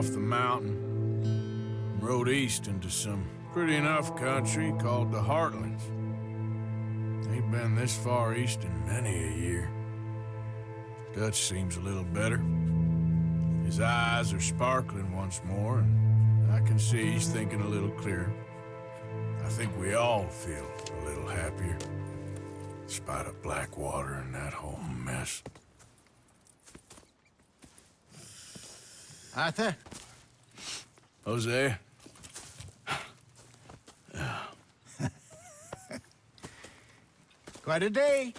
off the mountain, rode east into some pretty enough country called the Heartlands. Ain't been this far east in many a year. Dutch seems a little better. His eyes are sparkling once more, and I can see he's thinking a little clearer. I think we all feel a little happier, in spite of Blackwater and that whole mess. Arthur? Jose? Quite a day.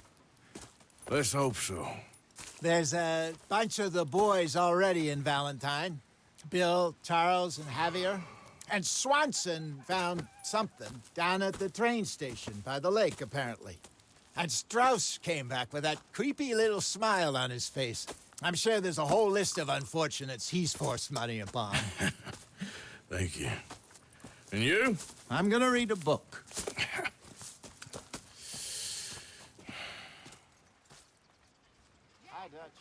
Let's hope so. There's a bunch of the boys already in Valentine. Bill, Charles, and Javier. And Swanson found something down at the train station by the lake, apparently. And Strauss came back with that creepy little smile on his face. I'm sure there's a whole list of unfortunates he's forced money upon. Thank you. And you? I'm gonna read a book. Hi, Dutch.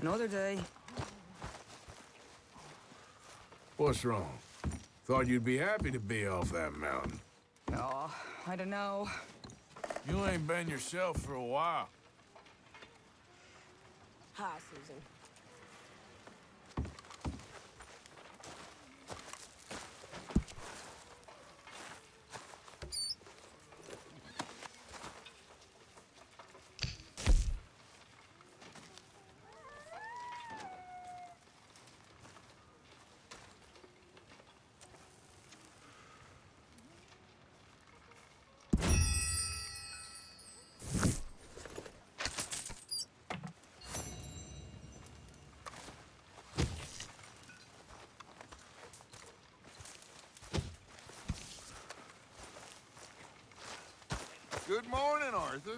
Another day. What's wrong? Thought you'd be happy to be off that mountain. Oh, I don't know. You ain't been yourself for a while. Hi, Susan. Good morning, Arthur.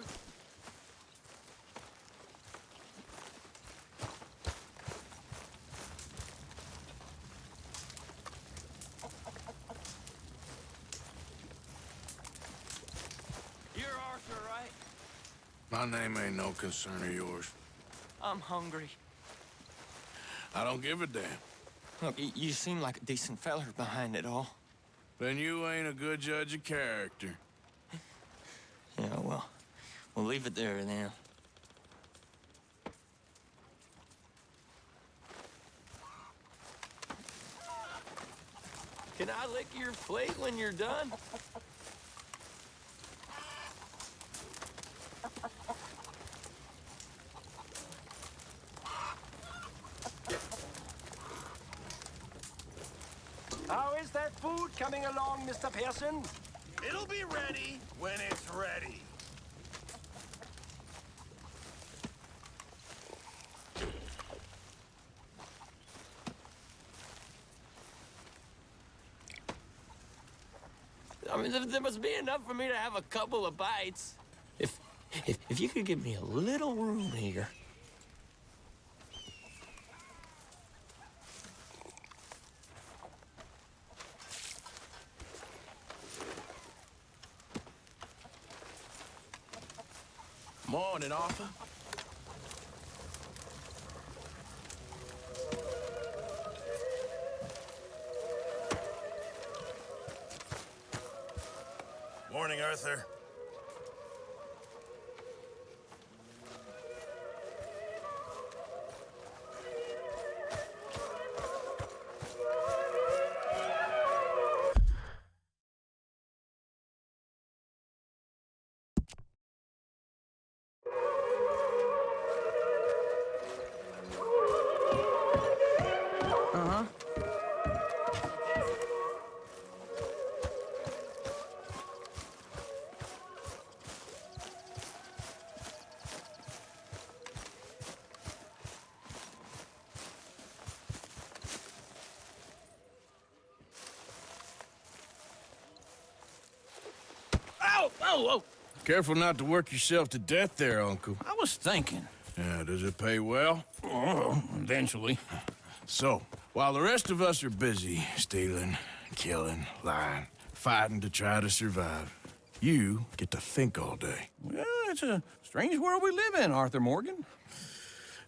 You're Arthur, right? My name ain't no concern of yours. I'm hungry. I don't give a damn. Look, you seem like a decent feller behind it all. Then you ain't a good judge of character. Yeah, well, we'll leave it there then. Can I lick your plate when you're done? How is that food coming along, Mr. Pearson? It'll be ready when it's ready. I mean, there must be enough for me to have a couple of bites. If you could give me a little room here. Morning, Arthur. Morning, Arthur. whoa. Careful not to work yourself to death there, Uncle. I was thinking. Yeah, does it pay well? Oh, eventually. So, while the rest of us are busy stealing, killing, lying, fighting to try to survive, you get to think all day. Well, it's a strange world we live in, Arthur Morgan.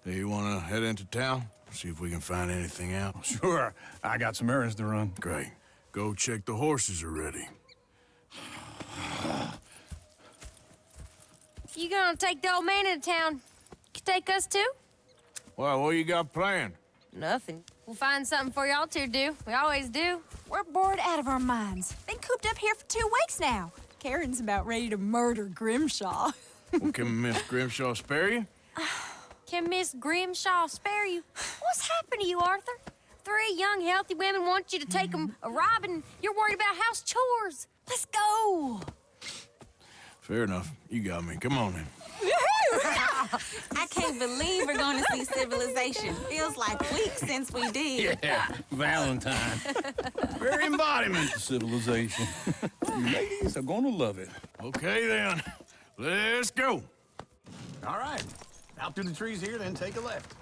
Hey, you want to head into town? See if we can find anything out? Sure, I got some errands to run. Great. Go check the horses are ready. You gonna take the old man into town? You take us too? Well, what you got planned? Nothing. We'll find something for y'all to do. We always do. We're bored out of our minds. Been cooped up here for 2 weeks now. Karen's about ready to murder Grimshaw. Well, can Miss Grimshaw spare you? Can Miss Grimshaw spare you? What's happened to you, Arthur? 3 young, healthy women want you to take them a robbing. You're worried about house chores. Let's go. Fair enough. You got me. Come on, then. I can't believe we're going to see civilization. Feels like weeks since we did. Yeah, Valentine. Very embodiment of civilization. Ladies are gonna love it. Okay, then. Let's go. All right. Out through the trees here, then take a left.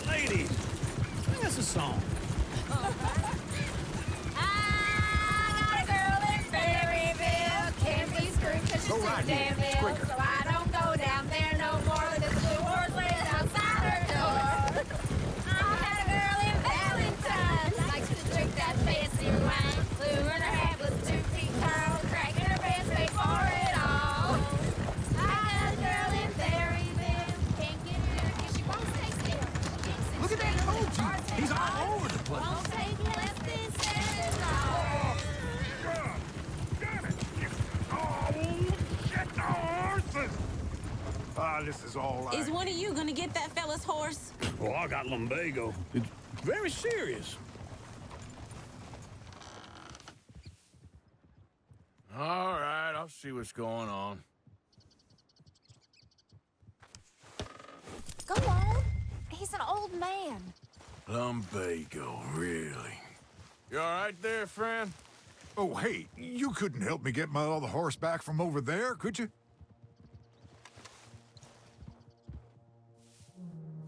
Ladies, sing us a song. I got a girl in Berryville. Can't be screwed 'cause she's Go right too here. damn It's ill. quicker. So I don't go down there no more with this blue horse lays outside her door. I had a girl in Valentine. Likes to drink that fancy wine. Blue in her hat was 2 feet tall. Cracking her pants paid for it all. I had a girl in Berryville. Can't get her 'cause she won't stay still. She kicks and Look at that screams, coach. bartends He's all hard. over the place. Won't take less than 7 hours. This is all Is one of you going to get that fella's horse? Oh, I got lumbago. It's very serious. All right, I'll see what's going on. Go on. He's an old man. Lumbago, really? You all right there, friend? Oh, hey, you couldn't help me get my other horse back from over there, could you?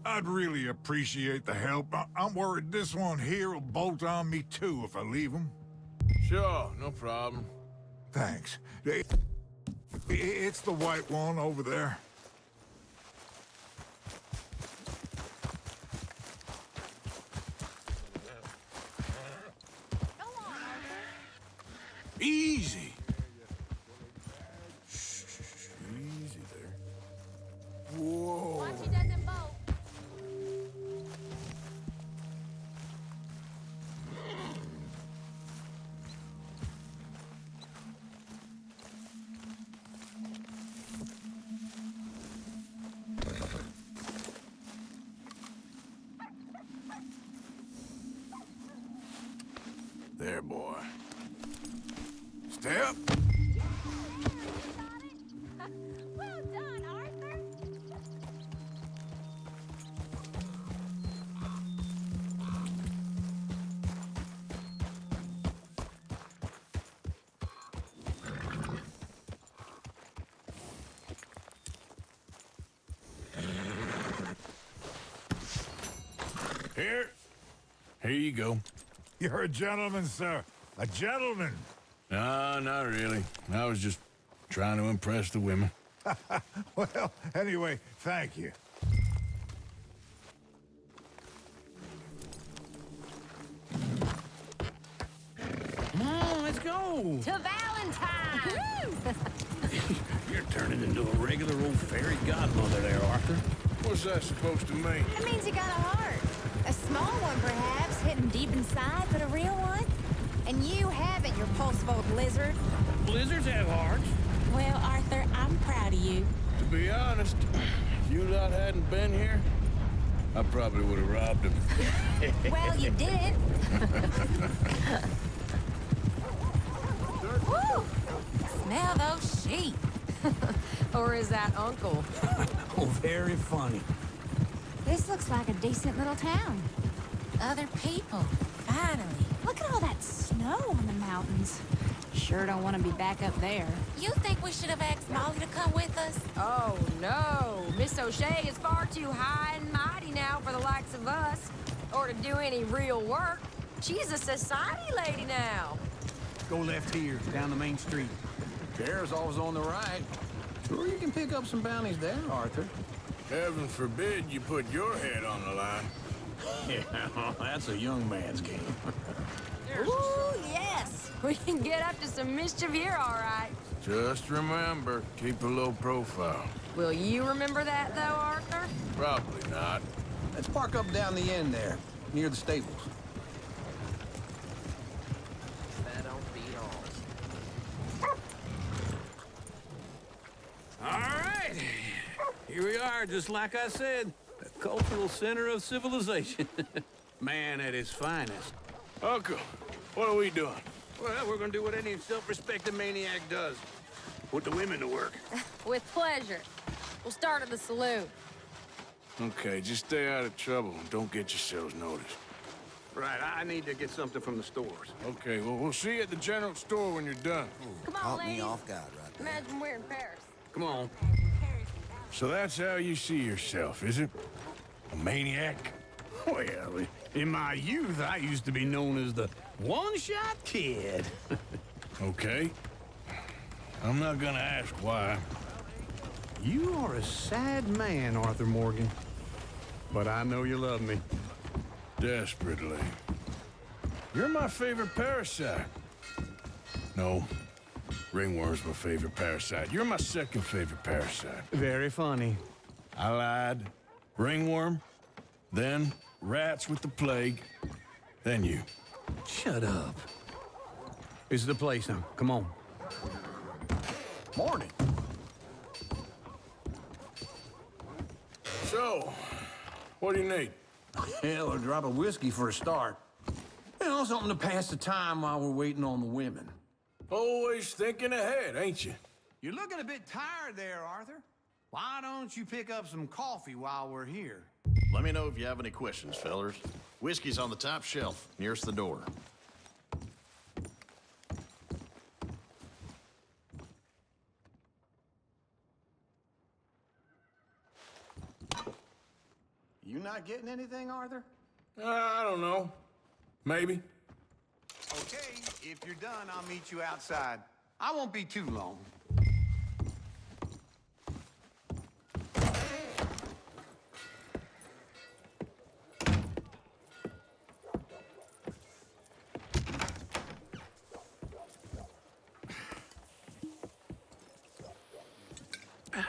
I'd really appreciate the help. I'm worried this one here will bolt on me too if I leave him. Sure, no problem. Thanks. It's the white one over there. Easy. Shh, easy there. Whoa. Watch he doesn't bolt. There, boy. Step. Well done, Arthur. Here you go. You're a gentleman, sir. A gentleman. No, not really. I was just trying to impress the women. Well, anyway, thank you. Come on, let's go. To Valentine. You're turning into a regular old fairy godmother there, Arthur. What's that supposed to mean? It means you got a heart. A small one, perhaps, hidden deep inside, but a real one. And you haven't, you repulsive old lizard. Blizzards have hearts. Well, Arthur, I'm proud of you. To be honest, if you lot hadn't been here, I probably would have robbed him. Well, you did. Woo! Smell those sheep. Or is that Uncle? Oh, very funny. This looks like a decent little town. Other people, finally. Look at all that snow on the mountains. Sure don't want to be back up there. You think we should have asked Molly to come with us? Oh, no. Miss O'Shea is far too high and mighty now for the likes of us. Or to do any real work. She's a society lady now. Go left here, down the main street. Bear's always on the right. Sure you can pick up some bounties there, Arthur. Heaven forbid you put your head on the line. Yeah, that's a young man's game. Ooh, yes. We can get up to some mischief here, all right. Just remember, keep a low profile. Will you remember that, though, Arthur? Probably not. Let's park up down the end there, near the stables. That don't beat all. All right. Here we are, just like I said. The cultural center of civilization. Man at his finest. Uncle, what are we doing? Well, we're gonna do what any self-respecting maniac does. Put the women to work. With pleasure. We'll start at the saloon. Okay, just stay out of trouble and don't get yourselves noticed. Right, I need to get something from the stores. Okay, well, we'll see you at the general store when you're done. Come on, ladies. off guard right there. Imagine we're in Paris. Come on. So that's how you see yourself, is it? A maniac? Well, in my youth, I used to be known as the one-shot kid. Okay. I'm not gonna ask why. You are a sad man, Arthur Morgan. But I know you love me. Desperately. You're my favorite parasite. No. Ringworm's my favorite parasite. You're my second favorite parasite. Very funny. I lied. Ringworm, then rats with the plague, then you. Shut up. This is the place now. Come on. Morning. So, what do you need? Hell, a drop of whiskey for a start. You know, something to pass the time while we're waiting on the women. Always thinking ahead, ain't you? You're looking a bit tired there, Arthur. Why don't you pick up some coffee while we're here? Let me know if you have any questions, fellers. Whiskey's on the top shelf, nearest the door. You not getting anything, Arthur? I don't know. Maybe. Okay, if you're done, I'll meet you outside. I won't be too long.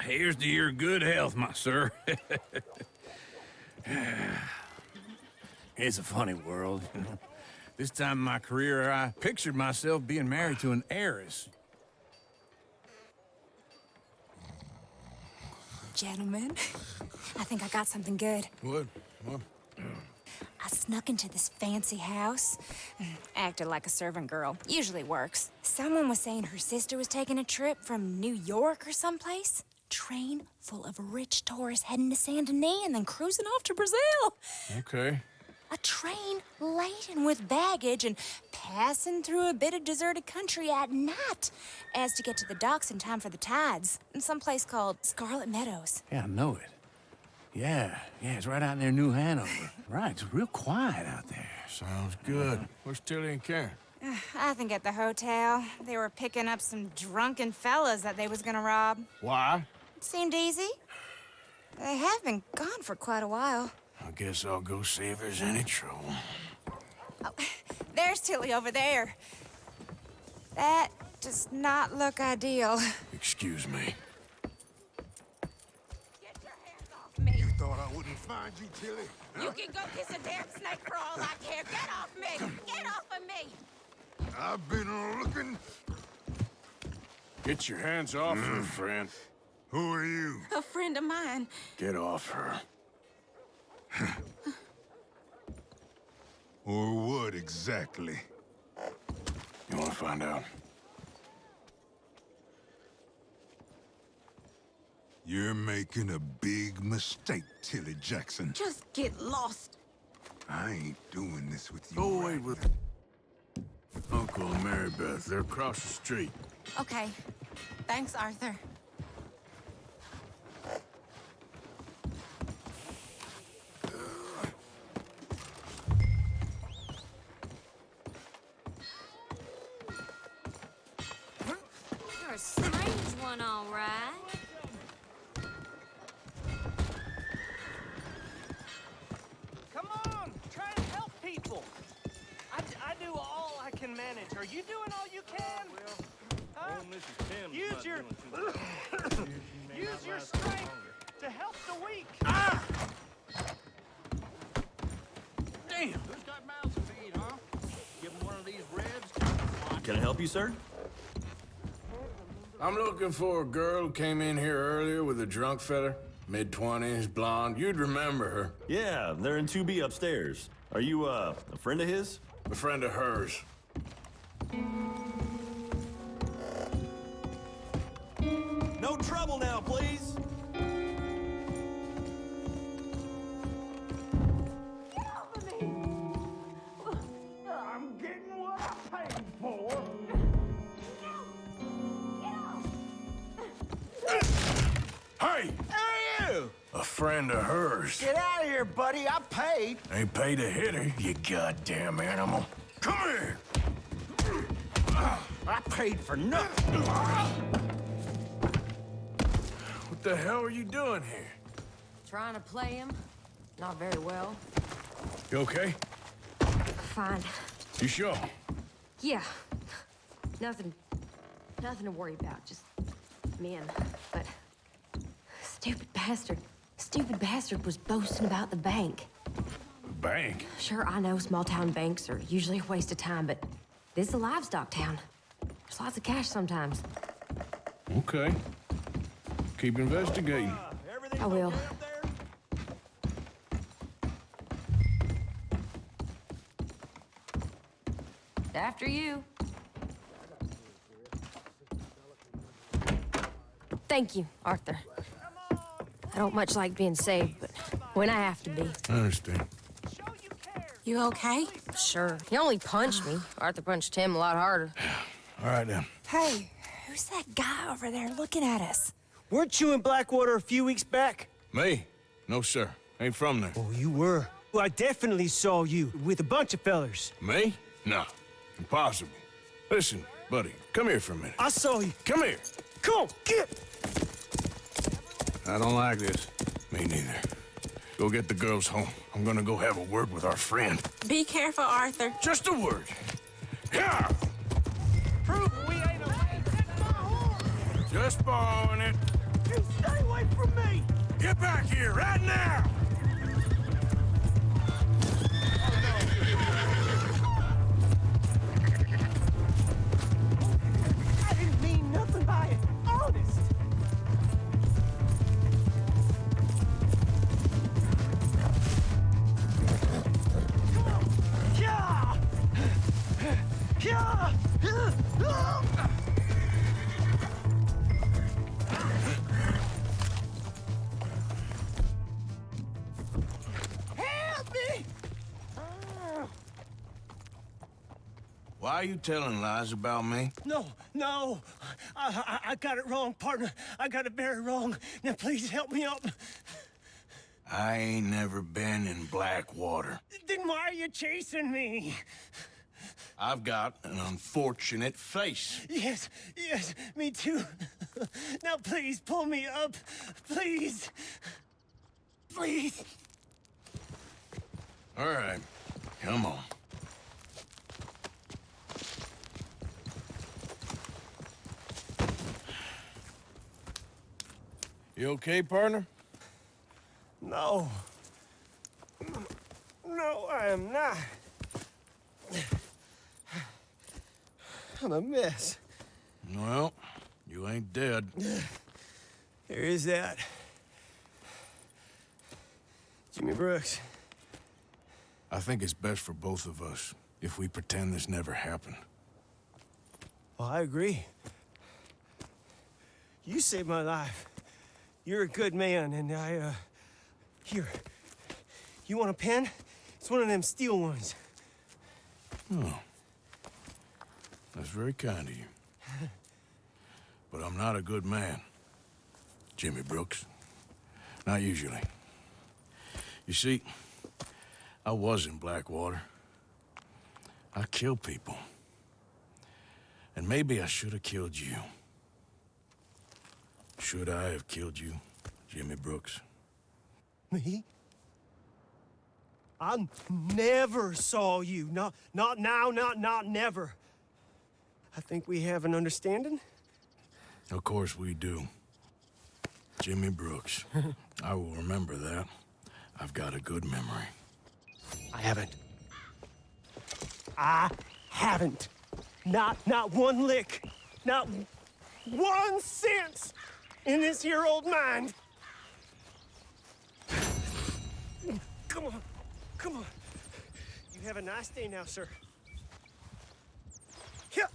Here's to your good health, my sir. It's a funny world. This time in my career, I pictured myself being married to an heiress. Gentlemen, I think I got something good. What? What? I snuck into this fancy house, acted like a servant girl. Usually works. Someone was saying her sister was taking a trip from New York or someplace. Train full of rich tourists heading to Saint Denis and then cruising off to Brazil. Okay. A train laden with baggage and passing through a bit of deserted country at night as to get to the docks in time for the tides in some place called Scarlet Meadows. Yeah, I know it. Yeah, it's right out near New Hanover. Right, it's real quiet out there. Sounds good. Where's Tilly and Karen? I think at the hotel. They were picking up some drunken fellas that they was gonna rob. Why? It seemed easy. They have been gone for quite a while. I guess I'll go see if there's any trouble. Oh, there's Tilly over there. That does not look ideal. Excuse me. Get your hands off me. You thought I wouldn't find you, Tilly? You can go kiss a damn snake for all I care. Get off me! Get off of me! I've been looking. Get your hands off her, friend. Who are you? A friend of mine. Get off her. Or what exactly? You want to find out? You're making a big mistake, Tilly Jackson. Just get lost. I ain't doing this with you. Go away with Uncle and Mary Beth. They're across the street. Okay. Thanks, Arthur. You're a strange one, all right. Come on, try and help people. I do all I can manage. Are you doing all you can? Huh? Use your use your strength to help the weak. Ah! Damn, who's got mouths to feed, huh? Give him one of these ribs. Can I help you, sir? I'm looking for a girl who came in here earlier with a drunk fella. Mid-20s, blonde. You'd remember her. Yeah, they're in 2B upstairs. Are you, a friend of his? A friend of hers. No trouble now, please. I'm getting what I paid for. Hey! Hey, you! A friend of hers. Get out of here, buddy. I paid. Ain't paid to hit her, you goddamn animal. Come here! I paid for nothing. What the hell are you doing here? Trying to play him. Not very well. You okay? Fine. You sure? Yeah. Nothing to worry about. Just men. But stupid bastard was boasting about the bank. Bank? Sure, I know small-town banks are usually a waste of time, but this is a livestock town. There's lots of cash sometimes. Okay. Keep investigating. I will. After you. Thank you, Arthur. I don't much like being saved, but when I have to be. I understand. You okay? Sure. He only punched me. Arthur punched him a lot harder. All right, then. Hey, who's that guy over there looking at us? Weren't you in Blackwater a few weeks back? Me? No, sir. Ain't from there. Oh, you were. Well, I definitely saw you with a bunch of fellers. Me? No. Impossible. Listen, buddy, come here for a minute. I saw you. Come here. Come on, get! I don't like this. Me neither. Go get the girls home. I'm gonna go have a word with our friend. Be careful, Arthur. Just a word. Yeah! Prove we ain't away. Take my horse! Just borrowing it. You stay away from me! Get back here right now! I didn't mean nothing by it. Honest. Come on. Yeah! Yeah! Help me! Why are you telling lies about me? No. I got it wrong, partner. I got it very wrong. Now, please help me up. I ain't never been in Blackwater. Then why are you chasing me? I've got an unfortunate face. Yes, me too. Now, please, pull me up. Please. Please. All right, come on. You okay, partner? No. No, I am not. I'm a mess. Well, you ain't dead. There is that. Jimmy Brooks. I think it's best for both of us if we pretend this never happened. Well, I agree. You saved my life. You're a good man, and Here. You want a pen? It's one of them steel ones. Oh. That's very kind of you. But I'm not a good man, Jimmy Brooks. Not usually. You see, I was in Blackwater. I killed people. And maybe I should have killed you. Should I have killed you, Jimmy Brooks? Me? I never saw you. Not now, not never. I think we have an understanding. Of course we do. Jimmy Brooks. I will remember that. I've got a good memory. I haven't. Not one lick. Not 1 cent in this here old mind. Come on. Come on. You have a nice day now, sir. Here.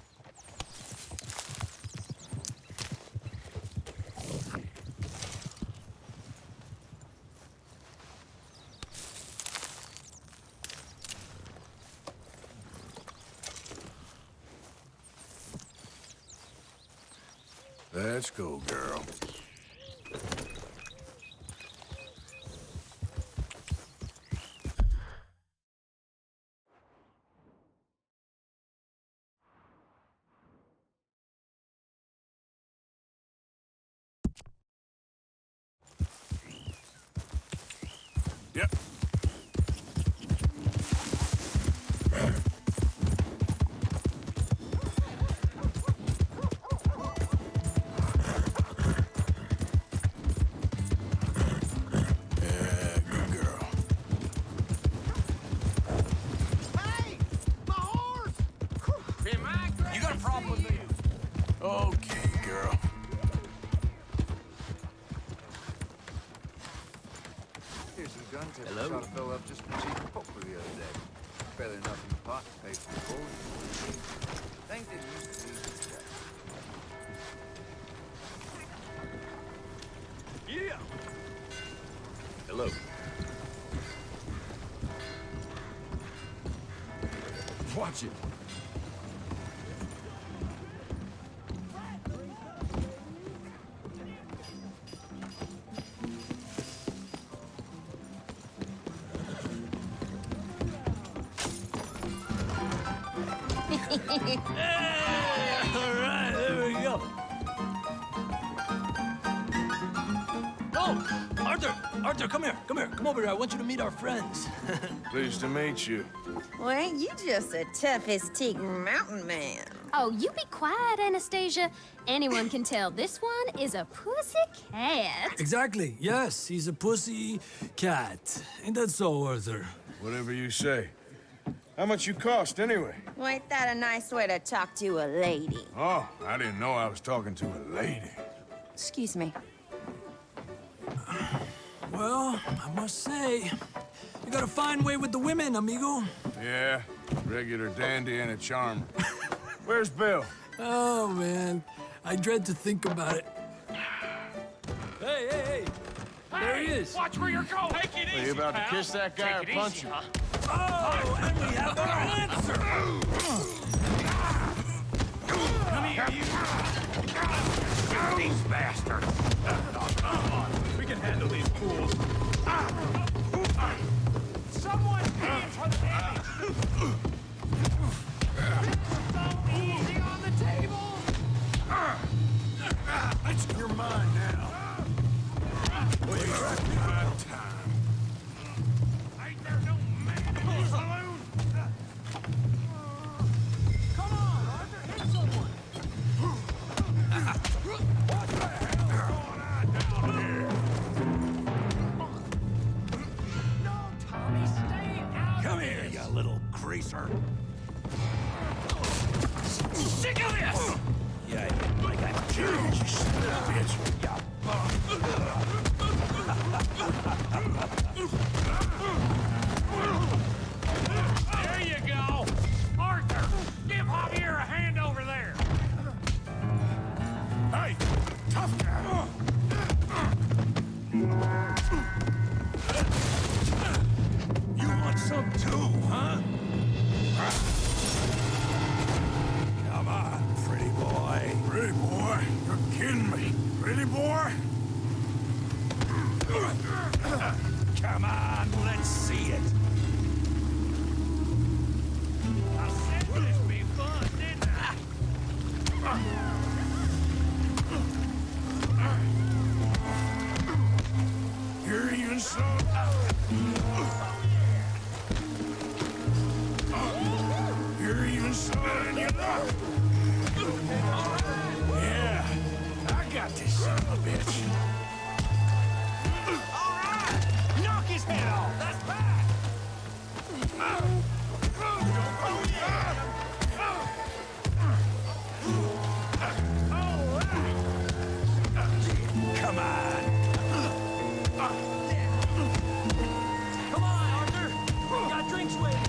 Let's go, girl. Yep. Hello? Shot a fellow up just from cheap poker the other day. Barely enough in the pot to pay for the board. Think they used to be Yeah! Hello. Watch it. All right, there we go. Oh, Arthur, come here. Come over here. I want you to meet our friends. Pleased to meet you. Well, ain't you just the toughest teak mountain man? Oh, you be quiet, Anastasia. Anyone can tell this one is a pussy cat. Exactly. Yes, he's a pussy cat. Ain't that so, Arthur? Whatever you say. How much you cost, anyway? Well, ain't that a nice way to talk to a lady? Oh, I didn't know I was talking to a lady. Excuse me. Well, I must say, you got a fine way with the women, amigo. Yeah, regular dandy and a charmer. Where's Bill? Oh, man. I dread to think about it. Hey! There he is. Watch where you're going. Take it easy, Are you about pal. to kiss that guy or punch him? Oh, and we have our answer. Come here, you. These bastards. Come on. We can handle these fools. Someone pay for the damage. So easy on the table. You're mine now. Wait, about time. Ain't there no man in the saloon? Come on, Arthur, hit someone. What the hell's going on down here? No, Tommy, stay out. Come here, you little greaser. Sick of this! Yeah, like I killed you, son of a bitch. There you go! Arthur, give Javier a hand over there! Hey, tough guy! boy? Come on, let's see it. I said this'd be fun, didn't I? You're even so... You're even slower than you look. Yeah, I got this son of a bitch. All right! Knock his head off! That's bad! Come on. Come on, Arthur! We got drinks waiting!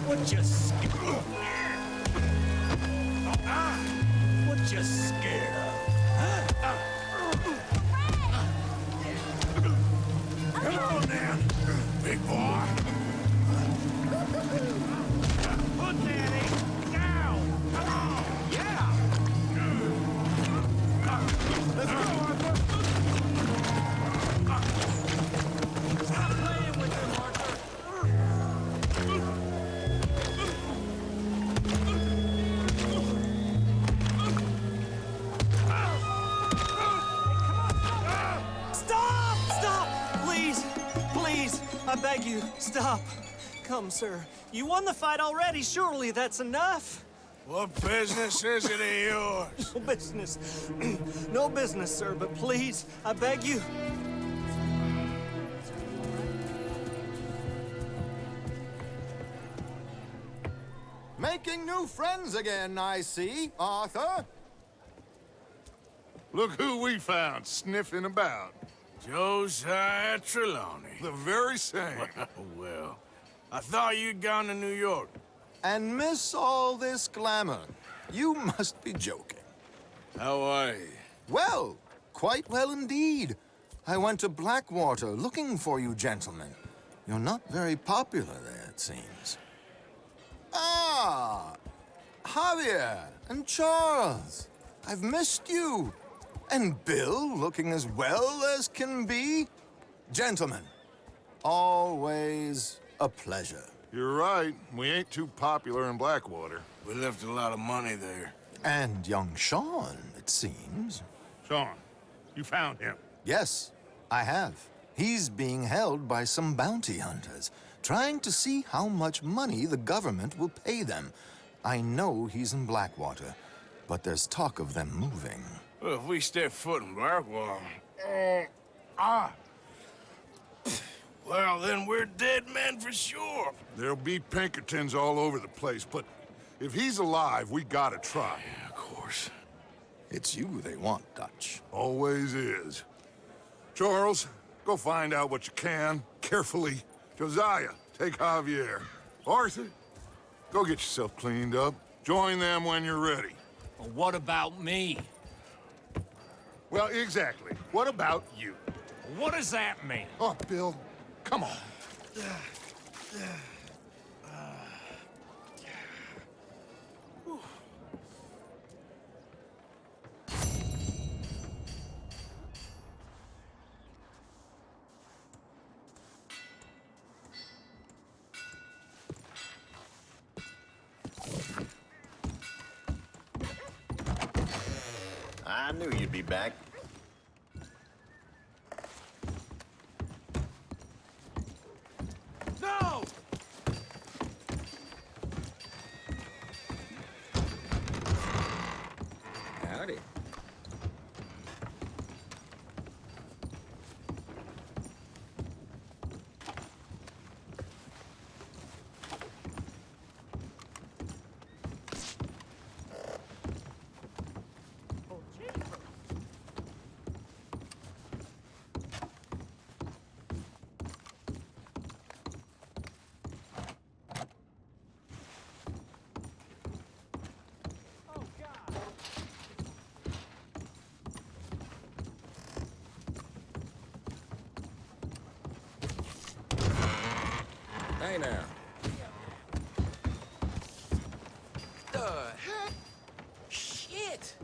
What you scared of? Come on, then, big boy. Put that ape down! Come on! Yeah! Let's go, Arthur! Stop playing with him, Arthur! Stop! Stop! Please! Please! I beg you, stop. Come, sir. You won the fight already. Surely that's enough. What business is it of yours? No business. No business, sir, but please, I beg you. Making new friends again, I see, Arthur. Look who we found sniffing about. Josiah Trelawney. The very same. Well, I thought you'd gone to New York. And miss all this glamour. You must be joking. How are you? Well, quite well indeed. I went to Blackwater looking for you gentlemen. You're not very popular there, it seems. Ah, Javier and Charles. I've missed you. And Bill looking as well as can be. Gentlemen, always a pleasure. You're right. We ain't too popular in Blackwater. We left a lot of money there. And young Sean, it seems. Sean, you found him? Yes, I have. He's being held by some bounty hunters, trying to see how much money the government will pay them. I know he's in Blackwater, but there's talk of them moving. Well, if we step foot in Blackwater... Well, then we're dead men for sure. There'll be Pinkertons all over the place, but if he's alive, we gotta try. Yeah, of course. It's you they want, Dutch. Always is. Charles, go find out what you can, carefully. Josiah, take Javier. Arthur, go get yourself cleaned up. Join them when you're ready. Well, what about me? Well, exactly. What about you? What does that mean? Oh, Bill, come on. I knew you'd be back. No! Howdy. Hey now. The heck? Shit!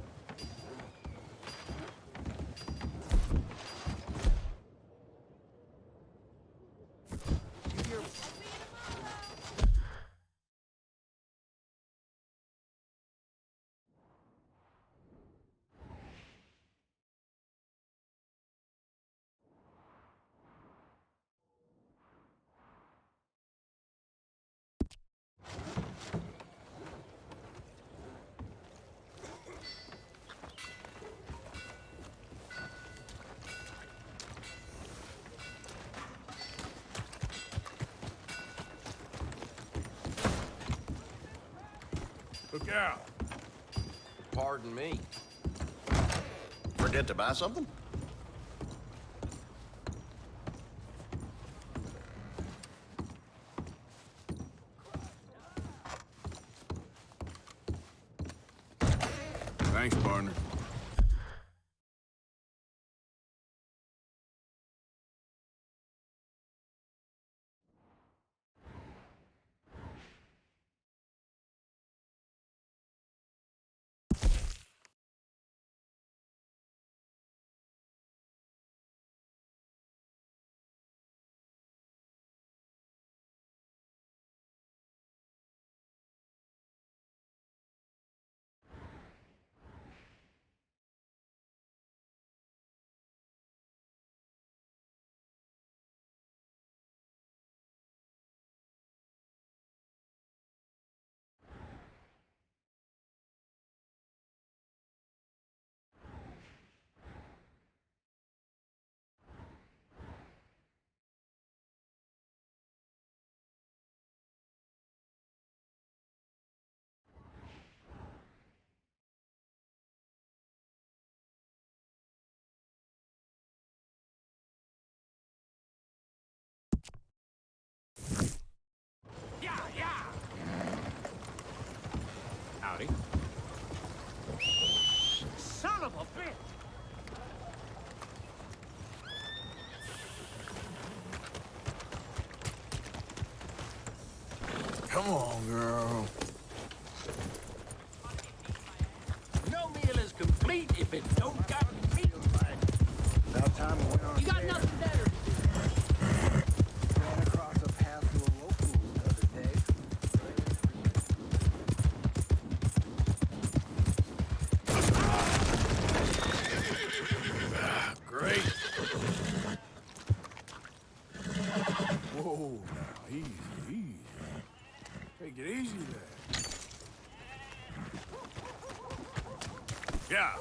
Yeah. Pardon me. Forget to buy something? Thanks, partner. Howdy. Son of a bitch! Come on, girl. No meal is complete if it don't got meat. About time we went on. You got nothing better to do. Ran across a path to a local the other day. Great. Whoa, now, easy, easy. Take it easy there. Yeah.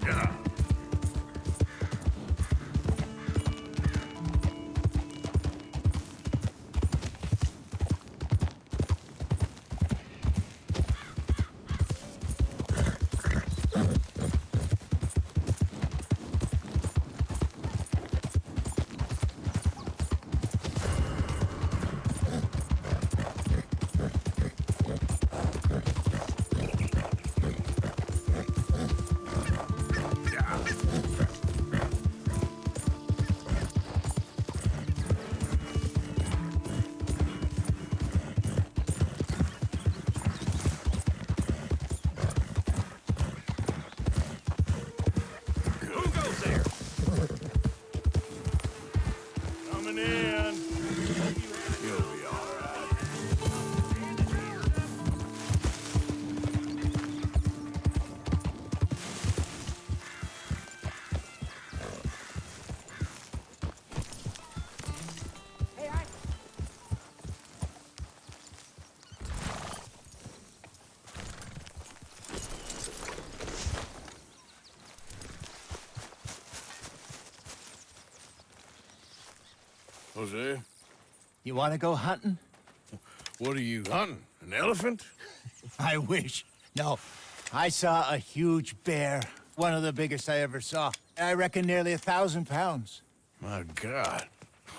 Yeah. Who goes there? Coming in. You'll be all right. Jose, You want to go hunting? what are you hunting? An elephant? I wish. No, I saw a huge bear. One of the biggest I ever saw. I reckon nearly 1,000 pounds. My God.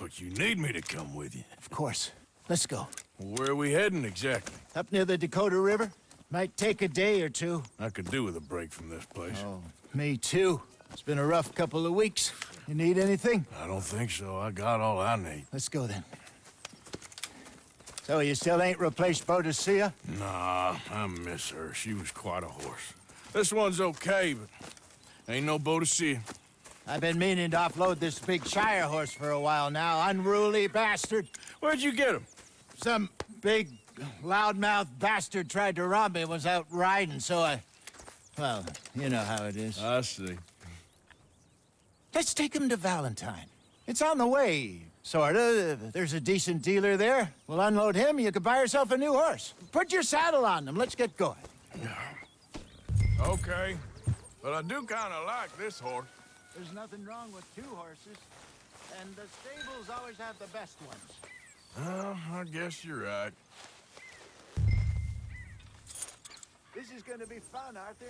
But you need me to come with you. Of course. Let's go. Where are we heading exactly? Up near the Dakota River. Might take a day or two. I could do with a break from this place. Oh, me too. It's been a rough couple of weeks. You need anything? I don't think so. I got all I need. Let's go then. So you still ain't replaced Boadicea? Nah, I miss her. She was quite a horse. This one's okay, but ain't no Boadicea. I've been meaning to offload this big Shire horse for a while now. Unruly bastard. Where'd you get him? Some big, loudmouth bastard tried to rob me. Was out riding, so I... Well, you know how it is. I see. Let's take him to Valentine. It's on the way, sorta. There's a decent dealer there. We'll unload him, you can buy yourself a new horse. Put your saddle on him, let's get going. Okay, but I do kind of like this horse. There's nothing wrong with two horses, and the stables always have the best ones. I guess you're right. This is gonna be fun, Arthur.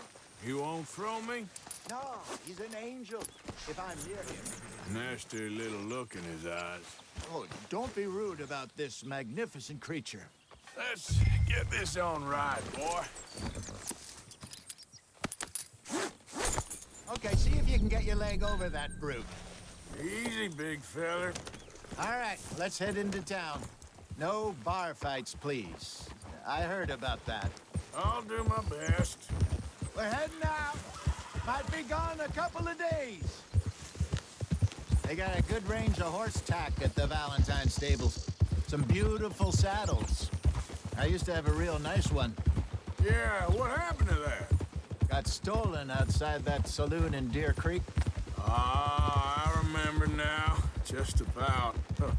You won't throw me? No, he's an angel, if I'm near him. Nasty little look in his eyes. Oh, don't be rude about this magnificent creature. Let's get this on right, boy. Okay, see if you can get your leg over that brute. Easy, big feller. All right, let's head into town. No bar fights, please. I heard about that. I'll do my best. We're heading out. Might be gone a couple of days. They got a good range of horse tack at the Valentine stables. Some beautiful saddles. I used to have a real nice one. Yeah, what happened to that? Got stolen outside that saloon in Deer Creek. Ah, I remember now. Just about. Huh.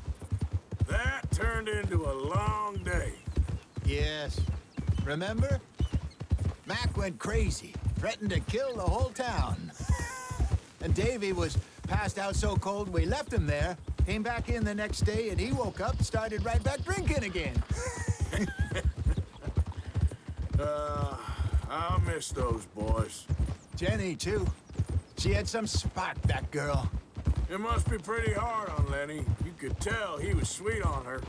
That turned into a long day. Yes. Remember? Mac went crazy, threatened to kill the whole town. And Davy was passed out so cold we left him there, came back in the next day, and he woke up and started right back drinking again. I'll miss those boys. Jenny, too. She had some spark, that girl. It must be pretty hard on Lenny. You could tell he was sweet on her.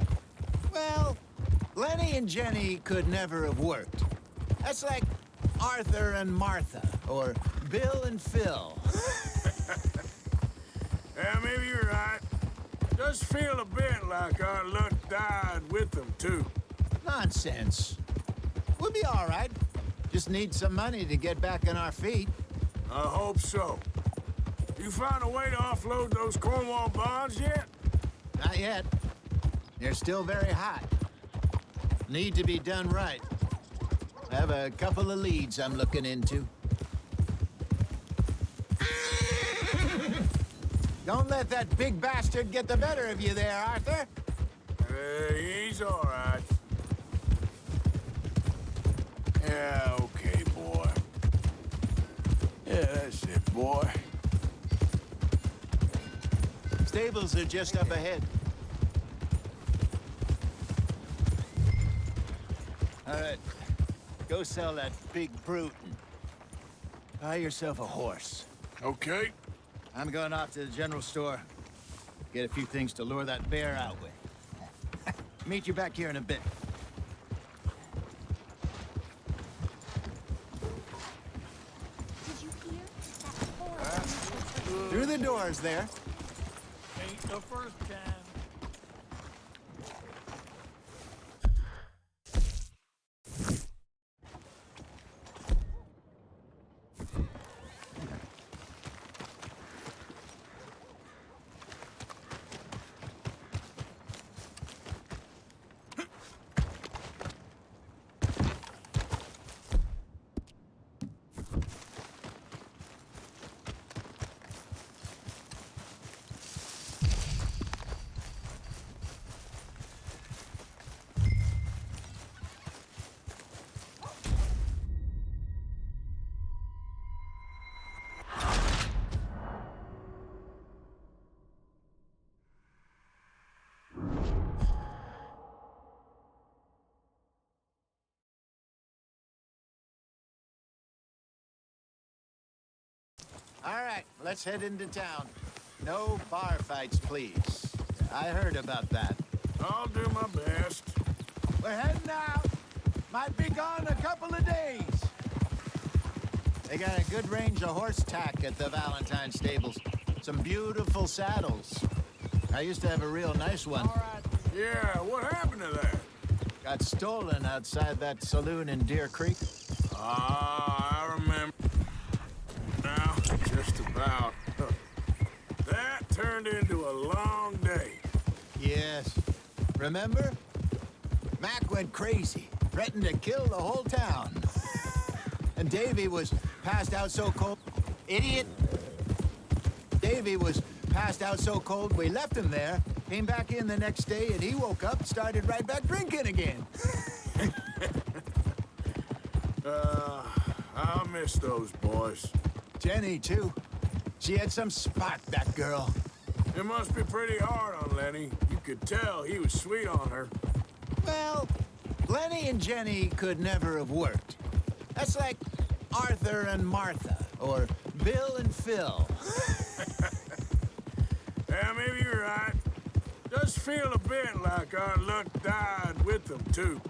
Well, Lenny and Jenny could never have worked. That's like Arthur and Martha, or Bill and Phil. Yeah, maybe you're right. Does feel a bit like our luck died with them, too. Nonsense. We'll be all right. Just need some money to get back on our feet. I hope so. You find a way to offload those Cornwall bonds yet? Not yet. They're still very hot. Need to be done right. I have a couple of leads I'm looking into. Don't let that big bastard get the better of you there, Arthur. He's all right. Yeah, okay, boy. Yeah, that's it, boy. Stables are just up ahead. All right. Go sell that big brute and buy yourself a horse. Okay. I'm going off to the general store. Get a few things to lure that bear out with. Meet you back here in a bit. Did you hear? That horse. Through the doors there. Ain't the first time. All right, let's head into town. No bar fights, please. I heard about that. I'll do my best. We're heading out. Might be gone a couple of days. They got a good range of horse tack at the Valentine stables. Some beautiful saddles. I used to have a real nice one. All right. Yeah, what happened to that? Got stolen outside that saloon in Deer Creek. Ah, I remember. Now, just about. That turned into a long day. Yes. Remember? Mac went crazy, threatened to kill the whole town. And Davy was passed out so cold. Idiot! Davy was passed out so cold we left him there, came back in the next day, and he woke up and started right back drinking again. I miss those boys. Jenny, too. She had some spot, that girl. It must be pretty hard on Lenny. You could tell he was sweet on her. Well, Lenny and Jenny could never have worked. That's like Arthur and Martha, or Bill and Phil. Yeah, maybe you're right. Does feel a bit like our luck died with them, too.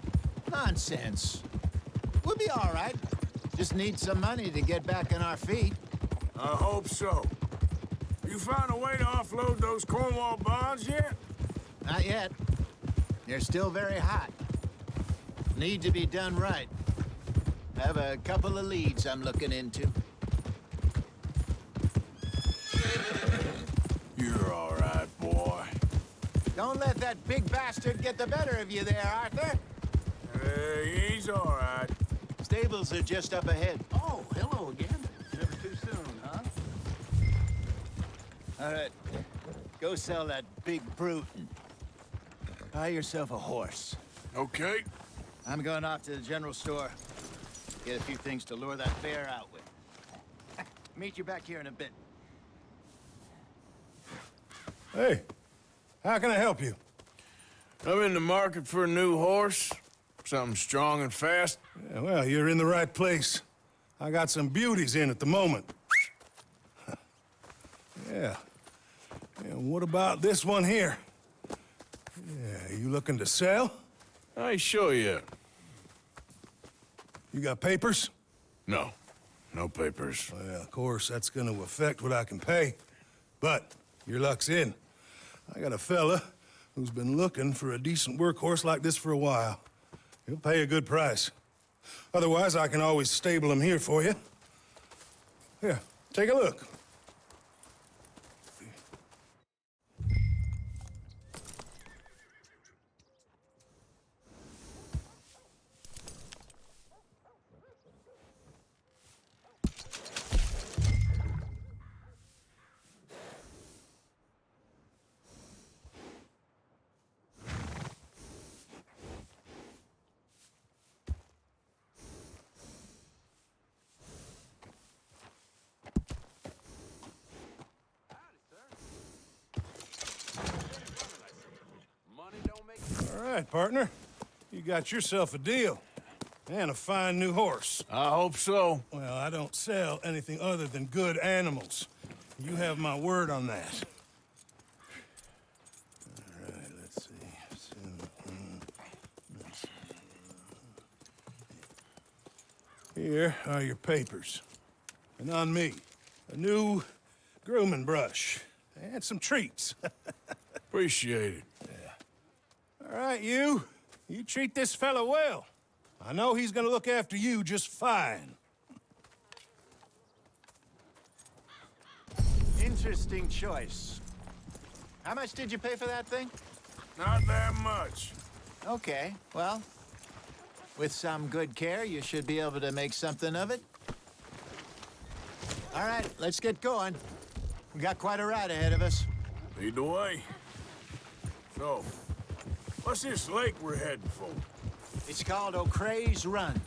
Nonsense. We'll be all right. Just need some money to get back on our feet. I hope so. You found a way to offload those Cornwall bonds yet? Not yet. They're still very hot. Need to be done right. Have a couple of leads I'm looking into. You're all right, boy. Don't let that big bastard get the better of you there, Arthur. He's all right. Stables are just up ahead. Oh, hello again. Never too soon, huh? All right. Go sell that big brute and buy yourself a horse. Okay. I'm going off to the general store. Get a few things to lure that bear out with. Meet you back here in a bit. Hey, how can I help you? I'm in the market for a new horse. Something strong and fast. Yeah, well, you're in the right place. I got some beauties in at the moment. Yeah. And what about this one here? Yeah, you looking to sell? I show you. You got papers? No. No papers. Well, of course, that's gonna affect what I can pay. But your luck's in. I got a fella who's been looking for a decent workhorse like this for a while. He'll pay a good price. Otherwise, I can always stable him here for you. Here, take a look. All right, partner. You got yourself a deal. And a fine new horse. I hope so. Well, I don't sell anything other than good animals. You have my word on that. All right, let's see. Here are your papers. And on me, a new grooming brush. And some treats. Appreciate it. All right, you treat this fella well. I know he's gonna look after you just fine. Interesting choice. How much did you pay for that thing? Not that much. Okay, well, with some good care, you should be able to make something of it. All right, let's get going. We got quite a ride ahead of us. Lead the way. So, what's this lake we're heading for? It's called O'Creagh's Run,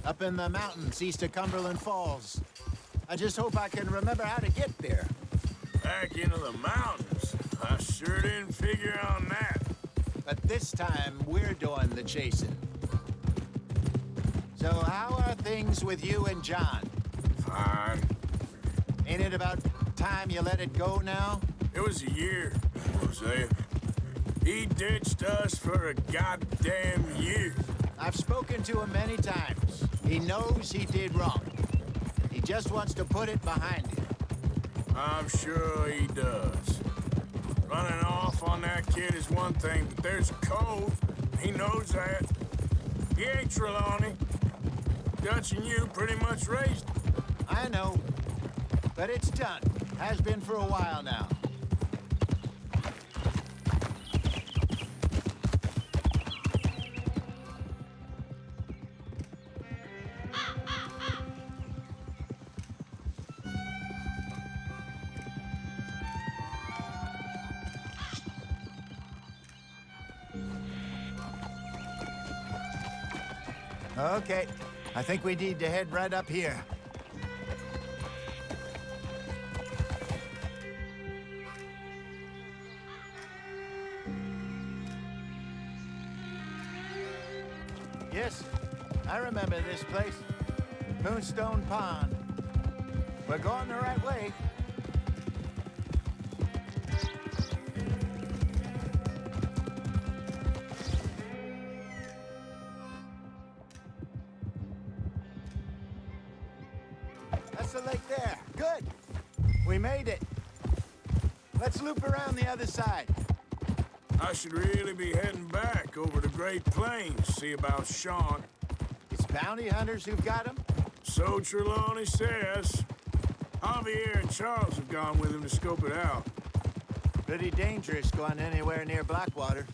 up in the mountains east of Cumberland Falls. I just hope I can remember how to get there. Back into the mountains? I sure didn't figure on that. But this time, we're doing the chasing. So how are things with you and John? Fine. Ain't it about time you let it go now? It was a year, Hosea. He ditched us for a goddamn year. I've spoken to him many times. He knows he did wrong. He just wants to put it behind him. I'm sure he does. Running off on that kid is one thing, but there's a code. He knows that. He ain't Trelawney. Dutch and you pretty much raised him. I know. But it's done. Has been for a while now. Okay, I think we need to head right up here. Yes, I remember this place. Moonstone Pond. We're going the right way. That's the lake there. Good. We made it. Let's loop around the other side. I should really be heading back over the Great Plains, see about Sean. It's bounty hunters who've got him? So Trelawney says. Javier and Charles have gone with him to scope it out. Pretty dangerous going anywhere near Blackwater.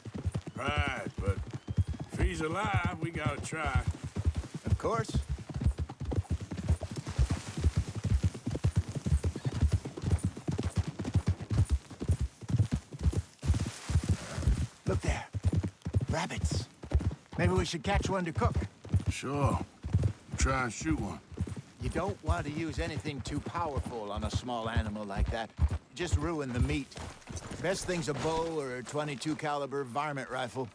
Right, but if he's alive, we gotta try. Of course. Look there. Rabbits. Maybe we should catch one to cook. Sure. Try and shoot one. You don't want to use anything too powerful on a small animal like that. Just ruin the meat. Best thing's a bow or a .22 caliber varmint rifle.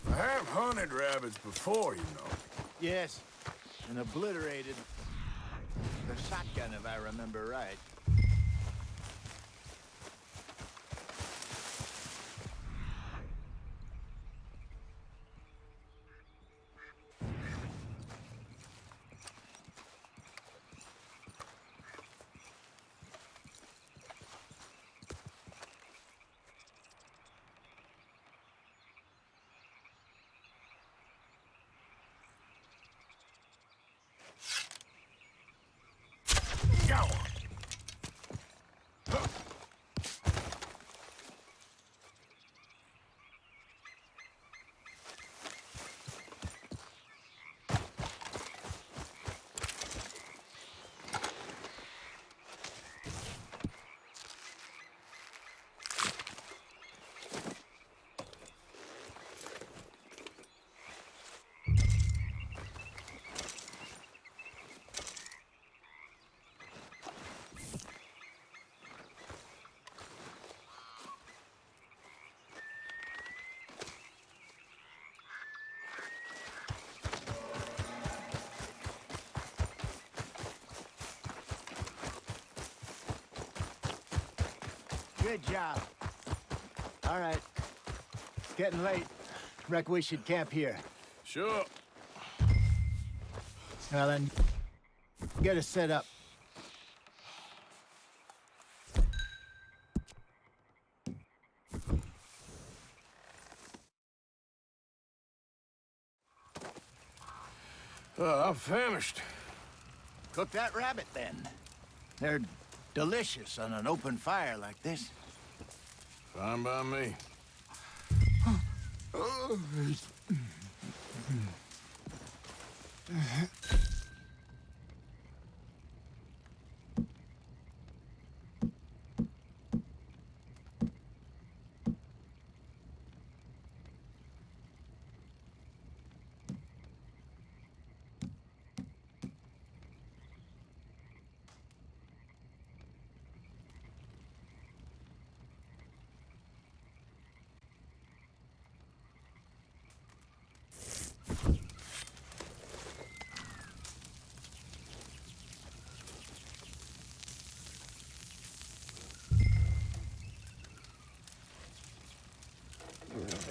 I have hunted rabbits before, you know. Yes, and obliterated the shotgun, if I remember right. Good job. All right. It's getting late. Reckon we should camp here. Sure. Well, then, get us set up. I'm famished. Cook that rabbit, then. They're delicious on an open fire like this. Fine by me.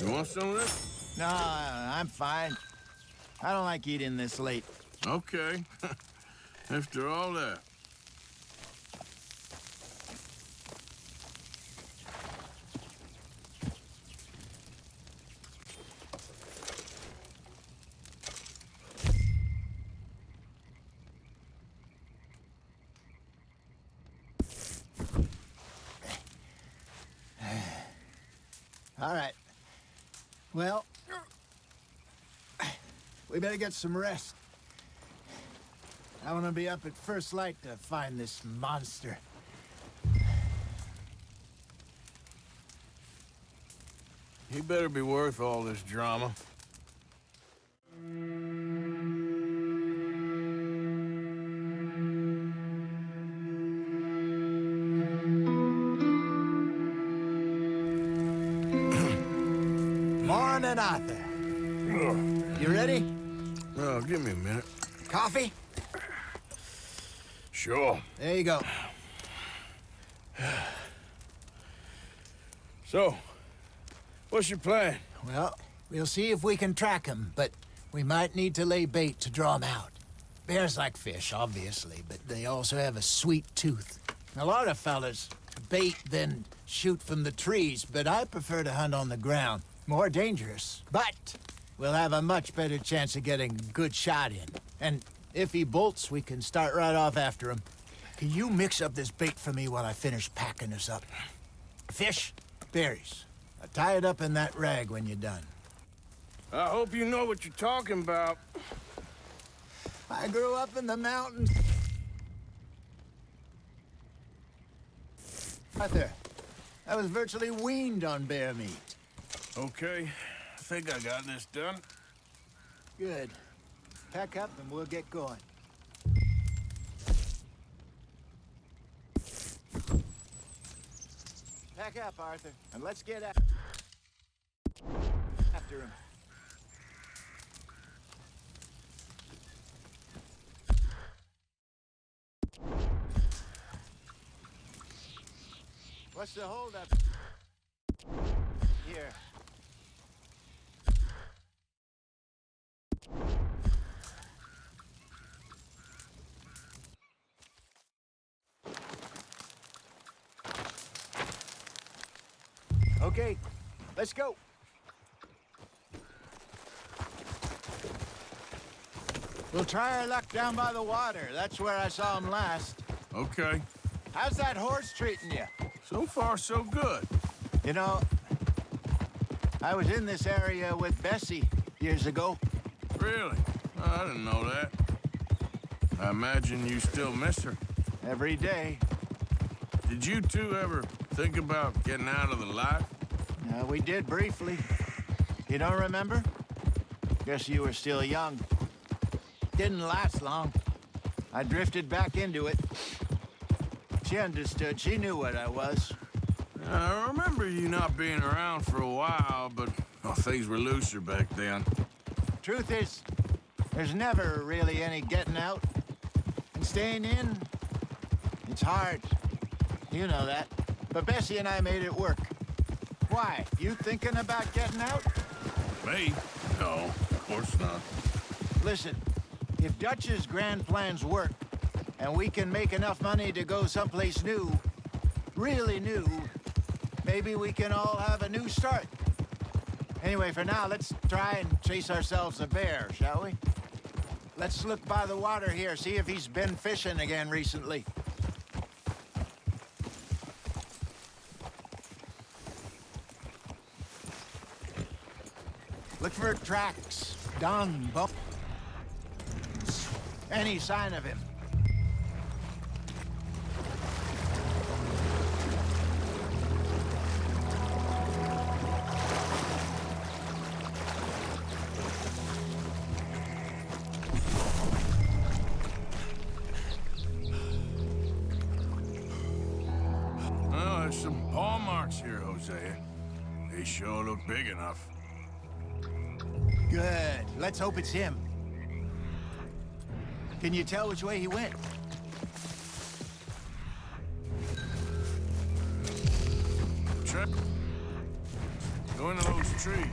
You want some of this? No, I'm fine. I don't like eating this late. Okay. After all that. All right. Well, we better get some rest. I want to be up at first light to find this monster. He better be worth all this drama. morning, Arthur. You ready? Oh, give me a minute. Coffee? Sure. There you go. So, what's your plan? Well, we'll see if we can track him, but we might need to lay bait to draw him out. Bears like fish, obviously, but they also have a sweet tooth. A lot of fellas bait, then shoot from the trees, but I prefer to hunt on the ground. More dangerous, but we'll have a much better chance of getting a good shot in. And if he bolts, we can start right off after him. Can you mix up this bait for me while I finish packing this up? Fish, berries. I'll tie it up in that rag when you're done. I hope you know what you're talking about. I grew up in the mountains. Arthur, I was virtually weaned on bear meat. Okay, I think I got this done. Good. Pack up and we'll get going. Pack up, Arthur, and let's get after him. What's the holdup? Here. Okay, let's go. We'll try our luck down by the water. That's where I saw him last. Okay. How's that horse treating you? So far, so good. You know, I was in this area with Bessie years ago. Really? I didn't know that. I imagine you still miss her. Every day. Did you two ever think about getting out of the life? We did briefly. You don't remember? Guess you were still young. Didn't last long. I drifted back into it. She understood. She knew what I was. I remember you not being around for a while, but things were looser back then. Truth is, there's never really any getting out. And staying in, it's hard. You know that. But Bessie and I made it work. Why? You thinking about getting out? Me? No, of course not. Listen, if Dutch's grand plans work, and we can make enough money to go someplace new, really new, maybe we can all have a new start. Anyway, for now, let's try and chase ourselves a bear, shall we? Let's look by the water here, see if he's been fishing again recently. Look for tracks, dung, bump, any sign of him. Well, there's some paw marks here, Hosea. They sure look big enough. Good. Let's hope it's him. Can you tell which way he went? Check. Go into those trees.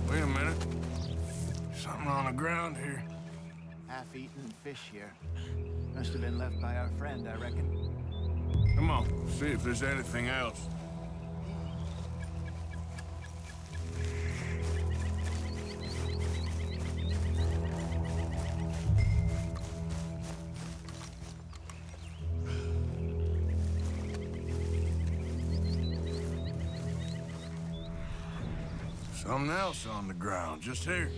Wait a minute. Something on the ground here. Half-eaten fish here. Must have been left by our friend, I reckon. Come on, see if there's anything else. Something else on the ground, just here.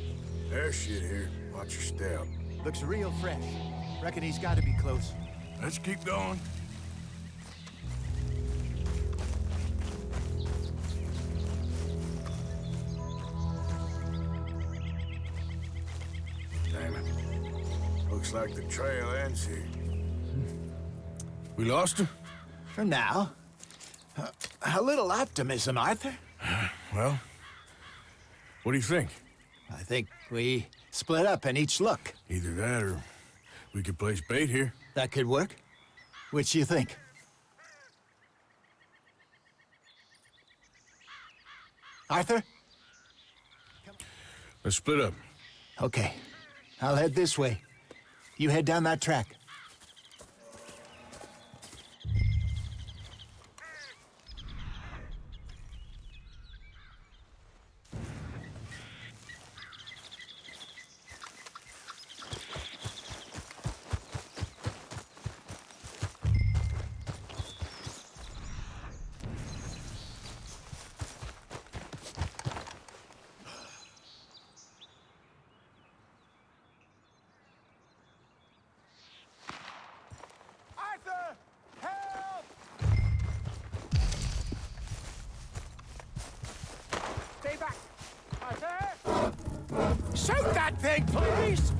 There's shit here. Watch your step. Looks real fresh. Reckon he's got to be close. Let's keep going. Damn it. Looks like the trail ends here. We lost him? For now. A little optimism, Arthur. Well, what do you think? I think we split up and each look. Either that or we could place bait here. That could work. Which you think? Arthur? Let's split up. Okay. I'll head this way. You head down that track. Stay back! Shoot that thing, please!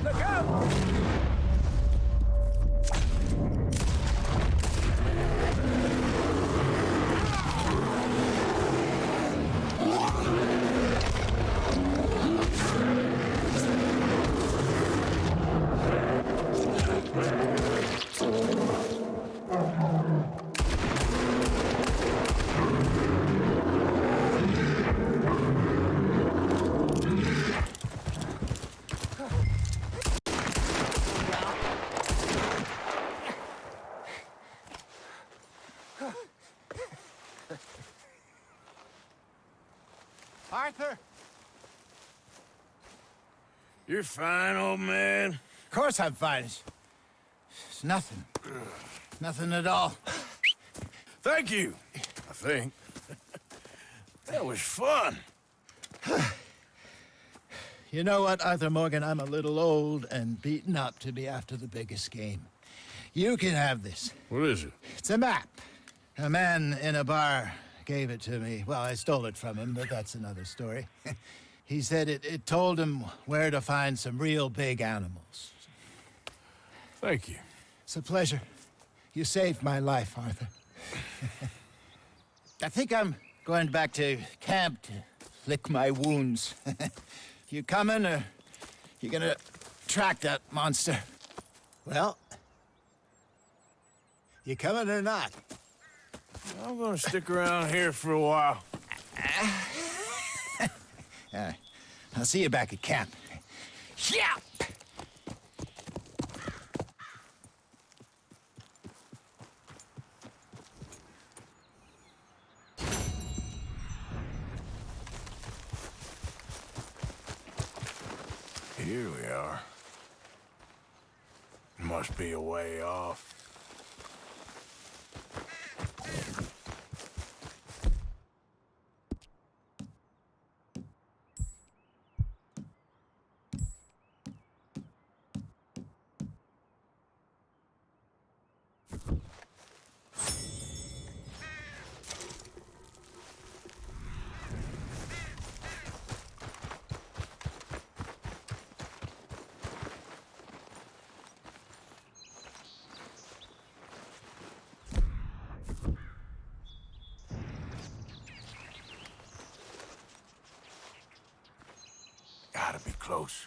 Look out! Arthur! You're fine, old man. Of course I'm fine. It's nothing. Nothing at all. Thank you, I think. That was fun. You know what, Arthur Morgan? I'm a little old and beaten up to be after the biggest game. You can have this. What is it? It's a map. A man in a bar gave it to me. Well, I stole it from him, but that's another story. He said it told him where to find some real big animals. Thank you. It's a pleasure. You saved my life, Arthur. I think I'm going back to camp to lick my wounds. You coming, or you gonna track that monster? Well, you coming or not? I'm gonna stick around here for a while. All right. I'll see you back at camp. Yeah! Here we are. Must be a way off. Gotta be close.